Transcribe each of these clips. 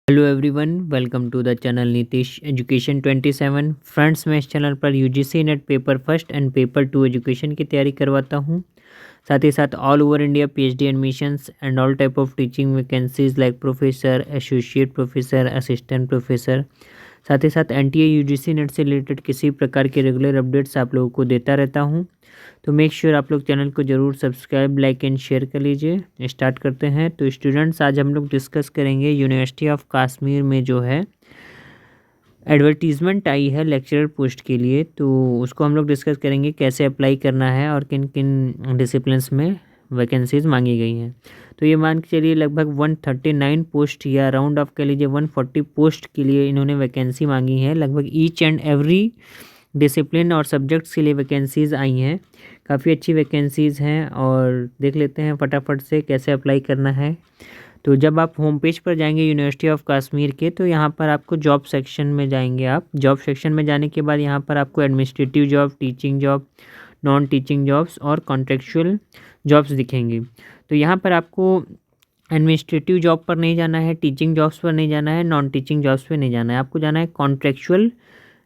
Hello everyone, welcome to the channel Nitish education 27। Friends, मैं इस चैनल पर UGC NET paper first and paper 2 education की तैयारी करवाता हूँ। साथ ही साथ all over India PhD admissions and all type of teaching vacancies like professor, associate professor, assistant professor. साथ ही साथ एनटीए यूजीसी नेट से रिलेटेड किसी प्रकार के रेगुलर अपडेट्स आप लोगों को देता रहता हूँ। तो मेक श्योर आप लोग चैनल को ज़रूर सब्सक्राइब, लाइक एंड शेयर कर लीजिए। स्टार्ट करते हैं। तो स्टूडेंट्स, आज हम लोग डिस्कस करेंगे यूनिवर्सिटी ऑफ कश्मीर में जो है एडवर्टीज़मेंट आई है लेक्चरर पोस्ट के लिए। तो उसको हम लोग डिस्कस करेंगे कैसे अप्लाई करना है और किन किन डिसिप्लिन्स में वैकेंसीज़ मांगी गई हैं। तो ये मान के चलिए लगभग 139 पोस्ट या राउंड ऑफ कह लीजिए 140 पोस्ट के लिए इन्होंने वैकेंसी मांगी है। लगभग ईच एंड एवरी डिसिप्लिन और सब्जेक्ट्स के लिए वैकेंसीज़ आई हैं। काफ़ी अच्छी वैकेंसीज़ हैं और देख लेते हैं फटाफट से कैसे अप्लाई करना है। तो जब आप होम पेज पर जाएंगे यूनिवर्सिटी ऑफ कश्मीर के, तो यहाँ पर आपको जॉब सेक्शन में जाएंगे। आप जॉब सेक्शन में जाने के बाद यहाँ पर आपको administrative job, teaching job, non teaching jobs और कॉन्ट्रेक्चुअल जॉब्स दिखेंगी। तो यहाँ पर आपको एडमिनिस्ट्रेटिव जॉब पर नहीं जाना है, टीचिंग जॉब्स पर नहीं जाना है, नॉन टीचिंग जॉब्स पर नहीं जाना है। आपको जाना है कॉन्ट्रेक्चुअल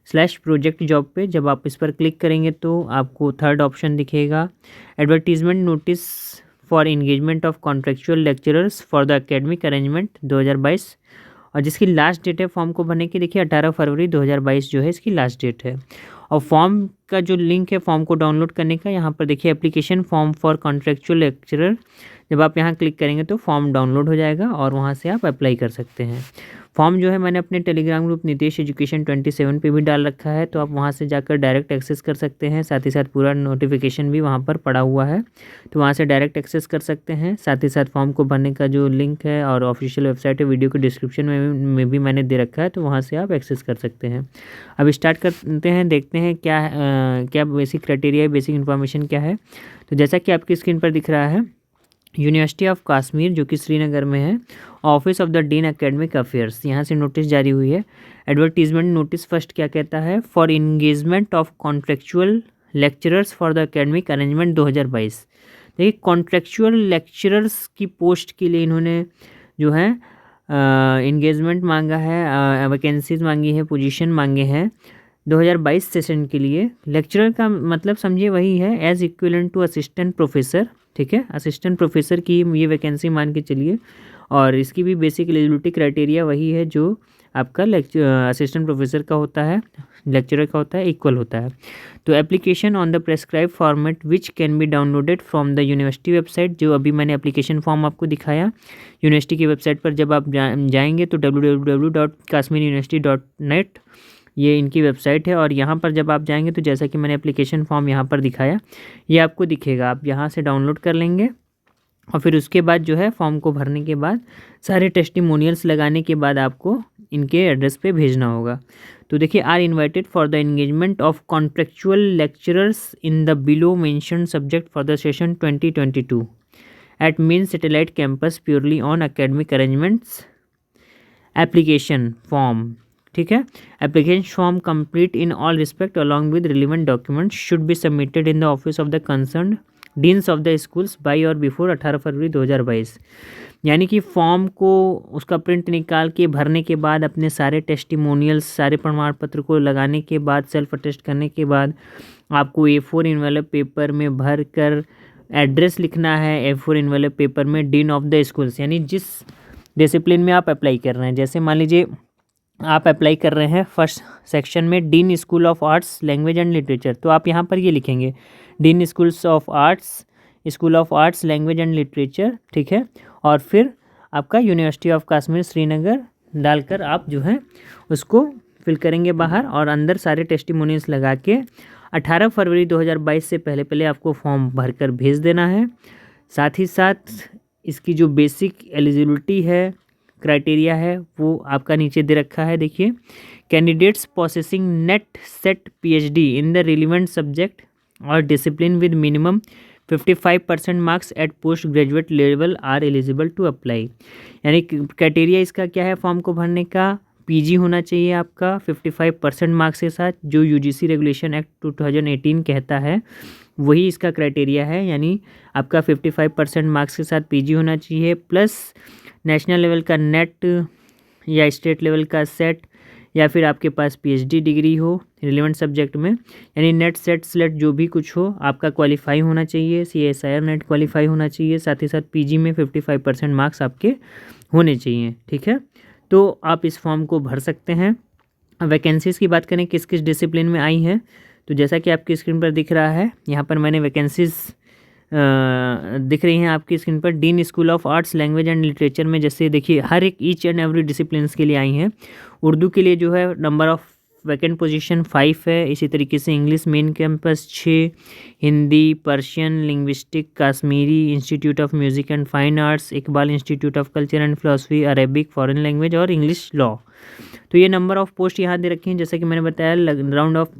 / प्रोजेक्ट जॉब पे। जब आप इस पर क्लिक करेंगे तो आपको थर्ड ऑप्शन दिखेगा, advertisement notice for engagement of contractual lecturers for the academic arrangement 2022, और जिसकी लास्ट डेट है फॉर्म को भरने की, देखिए 18 फरवरी 2022 जो है इसकी लास्ट डेट है। और फॉर्म का जो लिंक है फॉर्म को डाउनलोड करने का, यहाँ पर देखिए application form for contractual lecturer. जब आप यहाँ क्लिक करेंगे तो फॉर्म डाउनलोड हो जाएगा और वहाँ से आप अप्लाई कर सकते हैं। फॉर्म जो है मैंने अपने टेलीग्राम ग्रुप नीतीश एजुकेशन 27 पे भी डाल रखा है, तो आप वहाँ से जाकर डायरेक्ट एक्सेस कर सकते हैं। साथ ही साथ पूरा नोटिफिकेशन भी वहाँ पर पड़ा हुआ है, तो वहाँ से डायरेक्ट एक्सेस कर सकते हैं। साथ ही साथ फॉर्म को भरने का जो लिंक है और ऑफिशियल वेबसाइट है वीडियो के डिस्क्रिप्शन में भी मैंने दे रखा है, तो वहाँ से आप एक्सेस कर सकते हैं। अब स्टार्ट करते हैं, देखते हैं क्या बेसिक क्राइटेरिया है, बेसिक इन्फॉर्मेशन क्या है। तो जैसा कि आपकी स्क्रीन पर दिख रहा है, यूनिवर्सिटी ऑफ कश्मीर जो कि श्रीनगर में है, office of the dean academic affairs, यहाँ से नोटिस जारी हुई है। एडवर्टीजमेंट नोटिस फर्स्ट क्या कहता है, for engagement of contractual lecturers for the academic arrangement 2022। देखिए कॉन्ट्रेक्चुअल लेक्चरर्स की पोस्ट के लिए इन्होंने जो है इंगेजमेंट मांगा है, वैकेंसीज मांगी है, पोजीशन मांगे हैं 2022 सेशन के लिए। लेक्चरर का मतलब समझिए वही है as equivalent to assistant professor, ठीक है, असिस्टेंट प्रोफेसर की ये वैकेंसी मान के चलिए। और इसकी भी बेसिक एलिजिबिलिटी क्राइटेरिया वही है जो आपका असिस्टेंट प्रोफेसर का होता है, लेक्चरर का होता है, इक्वल होता है। तो application on the prescribe format which can be downloaded from the university website, जो अभी मैंने एप्लीकेशन फॉर्म आपको दिखाया यूनिवर्सिटी की वेबसाइट पर जब आप जाएंगे तो www.kashmiruniversity.net ये इनकी वेबसाइट है। और यहाँ पर जब आप जाएंगे तो जैसा कि मैंने एप्लीकेशन फॉर्म यहाँ पर दिखाया, ये आपको दिखेगा, आप यहाँ से डाउनलोड कर लेंगे। और फिर उसके बाद जो है फॉर्म को भरने के बाद सारे टेस्टिमोनियल्स लगाने के बाद आपको इनके एड्रेस पे भेजना होगा। तो देखिए, are invited for the engagement of contractual lecturers in the below mention subject for the session 2022 at main satellite campus purely on academic arrangements. Application form, ठीक है, application form complete in all respect along with relevant documents should be submitted in the office of the concern deans of the schools by और before 18 February 2022। यानी कि form को उसका print निकाल के भरने के बाद अपने सारे टेस्टिमोनियल्स, सारे प्रमाण पत्र को लगाने के बाद, सेल्फ अटेस्ट करने के बाद आपको A4 इन्वेलप पेपर में भर कर एड्रेस लिखना है। A4 इन्वेलप पेपर में डीन ऑफ द स्कूल्स, यानी जिस डिसिप्लिन में आप अप्लाई कर रहे हैं, जैसे मान लीजिए आप अप्लाई कर रहे हैं फर्स्ट सेक्शन में dean school of arts language and literature, तो आप यहाँ पर ये लिखेंगे dean schools of arts, school of arts language and literature, ठीक है। और फिर आपका यूनिवर्सिटी ऑफ कश्मीर श्रीनगर डालकर आप जो है उसको फिल करेंगे बाहर, और अंदर सारे टेस्टिमोनियल्स लगा के 18 फरवरी 2022 से पहले पहले आपको फॉर्म भरकर भेज देना है। साथ ही साथ इसकी जो बेसिक एलिजिबिलिटी है, क्राइटेरिया है, वो आपका नीचे दे रखा है। देखिए, candidates possessing NET SET PhD in the relevant subject और discipline with minimum 55% marks at post graduate level are eligible to apply. यानी क्राइटेरिया इसका क्या है, फॉर्म को भरने का पीजी होना चाहिए आपका 55% मार्क्स के साथ, जो यूजीसी रेगुलेशन एक्ट 2018 कहता है वही इसका क्राइटेरिया है। यानी आपका 55% मार्क्स के साथ पीजी होना चाहिए, प्लस नेशनल लेवल का नेट या स्टेट लेवल का सेट, या फिर आपके पास पीएचडी डिग्री हो रिलेवेंट सब्जेक्ट में, यानी नेट सेट स्लेट जो भी कुछ हो आपका क्वालिफाई होना चाहिए, CSIR नेट क्वालिफाई होना चाहिए, साथ ही साथ पीजी में 55% मार्क्स आपके होने चाहिए। ठीक है, तो आप इस फॉर्म को भर सकते हैं। वैकेंसीज़ की बात करें किस किस डिसिप्लिन में आई हैं, तो जैसा कि आपकी स्क्रीन पर दिख रहा है, यहाँ पर मैंने वैकेंसीज़ दिख रही हैं आपकी स्क्रीन पर। Dean school of arts language and literature में जैसे देखिए हर एक ईच एंड एवरी डिसिप्लिन्स के लिए आई हैं। उर्दू के लिए जो है नंबर ऑफ़ वैकेंट पोजीशन 5 है। इसी तरीके से English main campus 6, Hindi, Persian, linguistic, Kashmiri, institute of music and fine arts, Iqbal institute of culture and philosophy, Arabic, foreign language और इंग्लिश लॉ। तो ये नंबर ऑफ़ पोस्ट यहाँ दे रखी हैं। जैसा कि मैंने बताया round of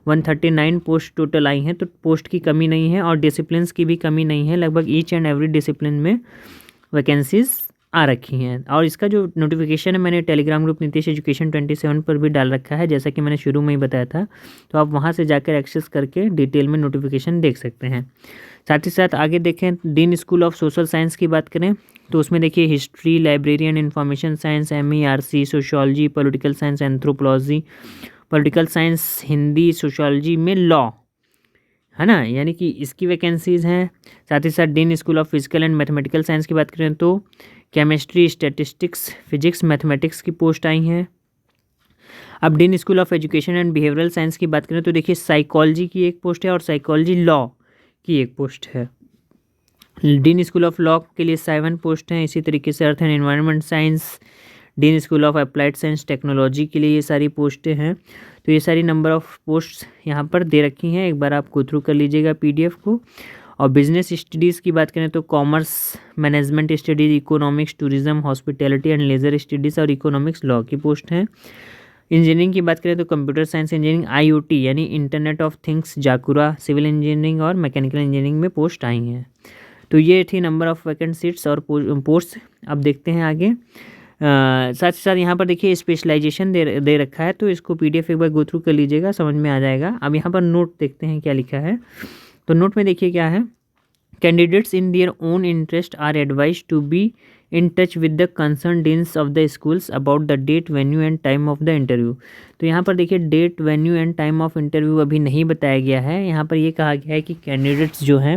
139 post total I हैं, तो पोस्ट की कमी नहीं है और डिसिप्लिन्स की भी कमी नहीं है। लगभग ईच एंड एवरी डिसिप्लिन में वैकेंसीज़ आ रखी हैं। और इसका जो नोटिफिकेशन है मैंने टेलीग्राम ग्रुप नीतीश एजुकेशन 27 पर भी डाल रखा है, जैसा कि मैंने शुरू में ही बताया था। तो आप वहां से जाकर एक्सेस करके डिटेल में नोटिफिकेशन देख सकते हैं। साथ ही साथ आगे देखें, dean school of social science की बात करें तो उसमें देखिए history, library and information science, MERC, sociology, political science, anthropology, political science, Hindi, sociology में लॉ, है ना, यानी कि इसकी वैकेंसीज़ हैं। साथ ही साथ dean school of physical and mathematical science की बात करें तो केमिस्ट्री, स्टैटिस्टिक्स, फिजिक्स, मैथमेटिक्स की पोस्ट आई हैं। अब dean school of education and behavioural science की बात करें तो देखिए साइकोलॉजी की एक पोस्ट है और साइकोलॉजी लॉ की एक पोस्ट है। डीन स्कूल ऑफ लॉ के लिए 7 पोस्ट हैं। इसी तरीके से earth and environment science, dean school of applied science technology के लिए ये सारी पोस्टें हैं। तो ये सारी नंबर ऑफ़ पोस्ट्स यहाँ पर दे रखी हैं, एक बार आप गो थ्रू कर लीजिएगा PDF को। और बिजनेस स्टडीज़ की बात करें तो commerce, management studies, economics, tourism, hospitality and leisure studies और इकोनॉमिक्स लॉ की पोस्ट हैं। इंजीनियरिंग की बात करें तो कंप्यूटर साइंस इंजीनियरिंग, IoT यानी इंटरनेट ऑफ थिंग्स, जाकुरा, सिविल इंजीनियरिंग और मैकेनिकल इंजीनियरिंग में पोस्ट आई हैं। तो ये थी नंबर ऑफ़ वैकेंट सीट्स और पोस्ट। अब देखते हैं आगे। साथ ही साथ यहाँ पर देखिए स्पेशलाइजेशन दे रखा है, तो इसको PDF एक बार गो थ्रू कर लीजिएगा, समझ में आ जाएगा। अब यहाँ पर नोट देखते हैं क्या लिखा है। तो नोट में देखिए क्या है, candidates in their own interest are advise to be in touch with the concern deans of the schools about the date, venue and time of the interview. तो यहाँ पर देखिए date, venue and time of interview अभी नहीं बताया गया है। यहाँ पर ये कहा गया है कि कैंडिडेट्स जो हैं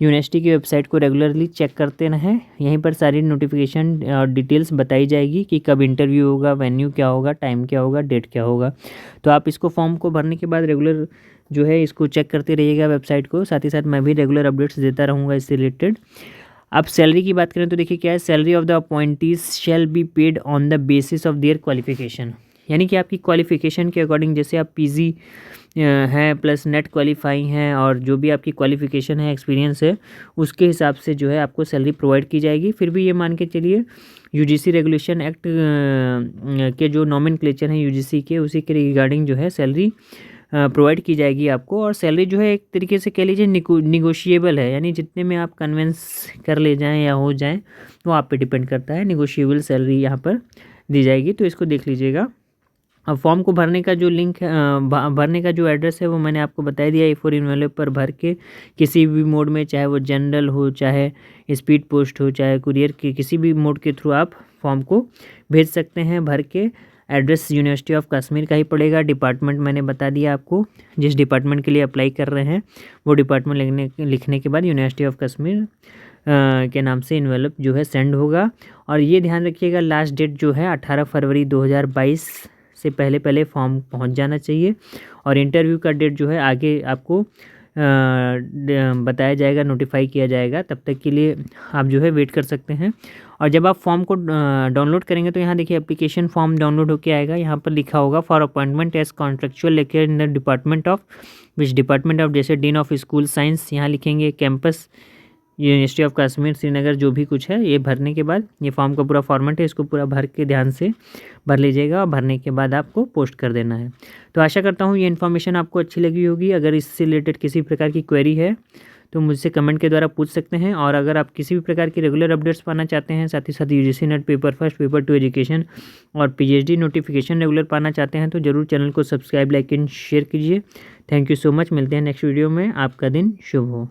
यूनिवर्सिटी की वेबसाइट को रेगुलरली चेक करते रहें। यहीं पर सारी नोटिफिकेशन और डिटेल्स बताई जाएगी कि कब इंटरव्यू होगा, वेन्यू क्या होगा, टाइम क्या होगा, डेट क्या होगा। तो आप इसको फॉर्म को भरने के बाद रेगुलर जो है इसको चेक करते रहिएगा वेबसाइट को। साथ ही साथ मैं भी रेगुलर अपडेट्स देता रहूँगा इससे रिलेटेड। अब सैलरी की बात करें तो देखिए क्या है, salary of the appointees shall be paid on the basis of their qualification, यानी कि आपकी क्वालिफिकेशन के अकॉर्डिंग, जैसे आप PG हैं प्लस नेट क्वालिफाई हैं और जो भी आपकी क्वालिफिकेशन है, एक्सपीरियंस है, उसके हिसाब से जो है आपको सैलरी प्रोवाइड की जाएगी। फिर भी ये मान के चलिए UGC रेगुलेशन एक्ट के जो नॉमेनक्लेचर हैं UGC के, उसी के रिगार्डिंग जो है सैलरी प्रोवाइड की जाएगी आपको। और सैलरी जो है एक तरीके से कह लीजिए निगोशिएबल है, यानी जितने में आप कन्वेंस कर ले जाएं या हो जाएं वो आप पे डिपेंड करता है। निगोशिएबल सैलरी यहाँ पर दी जाएगी, तो इसको देख लीजिएगा। अब फॉर्म को भरने का जो लिंक भरने का जो एड्रेस है वो मैंने आपको बता दिया। A4 एनवेलप पर भर के किसी भी मोड में, चाहे वो जनरल हो, चाहे स्पीड पोस्ट हो, चाहे कुरियर के किसी भी मोड के थ्रू आप फॉर्म को भेज सकते हैं भर के। एड्रेस यूनिवर्सिटी ऑफ कश्मीर का ही पड़ेगा। डिपार्टमेंट मैंने बता दिया आपको, जिस डिपार्टमेंट के लिए अप्लाई कर रहे हैं वो डिपार्टमेंट लिखने के बाद यूनिवर्सिटी ऑफ कश्मीर के नाम से इन्वेलप जो है सेंड होगा। और ये ध्यान रखिएगा लास्ट डेट जो है 18 फरवरी 2022 से पहले फॉर्म पहुंच जाना चाहिए। और इंटरव्यू का डेट जो है आगे आपको बताया जाएगा, नोटिफाई किया जाएगा। तब तक के लिए आप जो है वेट कर सकते हैं। और जब आप फॉर्म को डाउनलोड करेंगे तो यहाँ देखिए एप्लीकेशन फॉर्म डाउनलोड होकर आएगा। यहाँ पर लिखा होगा for appointment as contractual lecture in the department of which department of, जैसे डीन ऑफ स्कूल साइंस यहाँ लिखेंगे, campus university of Kashmir Srinagar, जो भी कुछ है ये भरने के बाद ये फॉर्म का पूरा फॉर्मेट है, इसको पूरा भर के ध्यान से भर लीजिएगा। और भरने के बाद आपको पोस्ट कर देना है। तो आशा करता हूँ ये इन्फॉर्मेशन आपको अच्छी लगी होगी। अगर इससे रिलेटेड किसी प्रकार की क्वेरी है तो मुझसे कमेंट के द्वारा पूछ सकते हैं। और अगर आप किसी भी प्रकार की रेगुलर अपडेट्स पाना चाहते हैं, साथ ही साथ UGC net paper first, paper 2 education और PhD नोटिफिकेशन रेगुलर पाना चाहते हैं तो ज़रूर चैनल को सब्सक्राइब, लाइक एंड शेयर कीजिए। Thank you so much. मिलते हैं नेक्स्ट वीडियो में। आपका दिन शुभ हो।